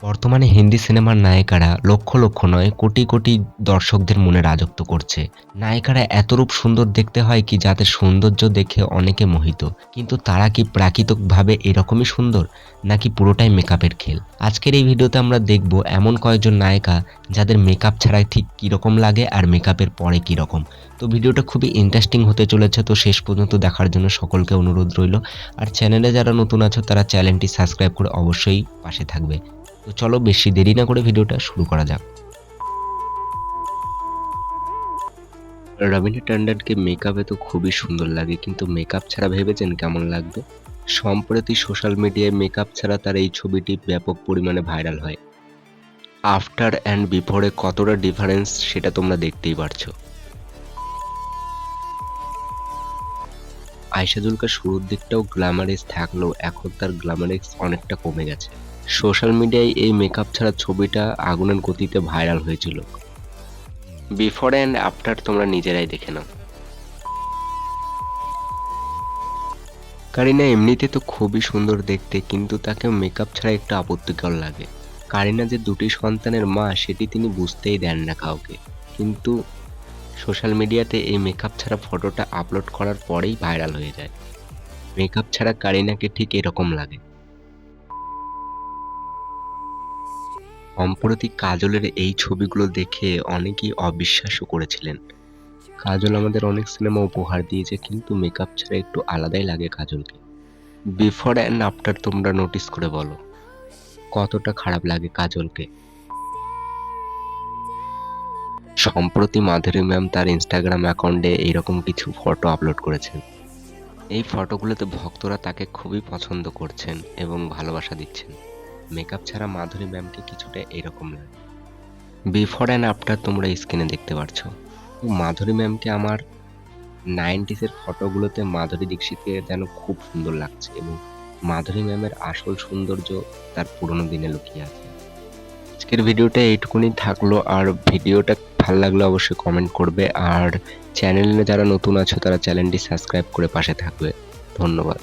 বর্তমানে হিন্দি সিনেমার নায়িকারা লক্ষ লক্ষ নয় কোটি কোটি দর্শকদের মনে রাজত্ব করছে। নায়িকারা এতরূপ সুন্দর দেখতে হয় কি যাদের সৌন্দর্য দেখে অনেকে মোহিত। কিন্তু তারা কি প্রাকৃতিকভাবে এরকমই সুন্দর? নাকি পুরোটাই মেকআপের খেল? আজকের এই ভিডিওতে আমরা দেখব এমন কয়েকজন নায়িকা যাদের মেকআপ ছাড়া ঠিক কিরকম লাগে আর মেকআপের পরে কিরকম। তো ভিডিওটা খুবই ইন্টারেস্টিং হতে চলেছে, তো শেষ পর্যন্ত দেখার জন্য সকলকে অনুরোধ রইল। আর চ্যানেলে যারা নতুন আছো তারা চ্যানেলটি সাবস্ক্রাইব করে অবশ্যই পাশে থাকবে। তো চলো বেশি দেরি না করে ভিডিওটা শুরু করা যাক। রবিনা ট্যান্ডনকে মেকআপে তো খুবই সুন্দর লাগে, কিন্তু মেকআপ ছাড়া ভেবেছেন কেমন লাগবে? সম্প্রতি সোশ্যাল মিডিয়ায় মেকআপ ছাড়া তার এই ছবিটি ব্যাপক পরিমাণে ভাইরাল হয়। আফটার অ্যান্ড বিফোরে কতটা ডিফারেন্স সেটা তোমরা দেখতেই পারছো। আয়েশা জুলকার শুরুর দিকটাও গ্ল্যামারাস থাকলেও এখন তার গ্ল্যামারাস অনেকটা কমে গেছে। সোশ্যাল মিডিয়ায় এই মেকআপ ছাড়া ছবিটা আগুনের গতিতে ভাইরাল হয়েছিল। বিফোর অ্যান্ড আফটার তোমরা নিজেরাই দেখে নাও। কারিনা এমনিতে তো খুবই সুন্দর দেখতে, কিন্তু তাকে মেকআপ ছাড়া একটু আপত্তিকর লাগে। কারিনা যে দুটি সন্তানের মা সেটি তিনি বুঝতেই দেন না কাউকে, কিন্তু সোশ্যাল মিডিয়াতে এই মেকআপ ছাড়া ফটোটা আপলোড করার পরেই ভাইরাল হয়ে যায়। মেকআপ ছাড়া কারিনাকে ঠিক এরকম লাগে। সম্প্রতি কাজলের এই ছবিগুলো দেখে অনেকেই অবিশ্বাসও করেছিলেন। কাজল আমাদের অনেক সিনেমা উপহার দিয়েছে, কিন্তু মেকআপ ছাড়া একটু আলাদাই লাগে কাজলকে। বিফোর অ্যান্ড আফটার তোমরা নোটিস করে বলো কতটা খারাপ লাগে কাজলকে। সম্প্রতি মাধুরী ম্যাম তার ইনস্টাগ্রাম অ্যাকাউন্টে এইরকম কিছু ফটো আপলোড করেছেন। এই ফটোগুলোতে ভক্তরা তাকে খুবই পছন্দ করছেন এবং ভালোবাসা দিচ্ছেন। মেকআপ ছাড়া মাধুরী ম্যামকে কিছুটা এরকম লাগে। বিফোর অ্যান্ড আফটার তোমরা স্ক্রিনে দেখতে পারছো। মাধুরী ম্যামকে আমার 90s ফটোগুলোতে মাধুরী দীক্ষিতকে যেন খুব সুন্দর লাগছে, এবং মাধুরী ম্যামের আসল সৌন্দর্য তার পুরোনো দিনে লুকিয়ে আছে। আজকের ভিডিওটা এইটুকুনি থাকলো, আর ভিডিওটা ভালো লাগলে অবশ্যই কমেন্ট করবে, আর চ্যানেলে যারা নতুন আছো তারা চ্যানেলটি সাবস্ক্রাইব করে পাশে থাকবে। ধন্যবাদ।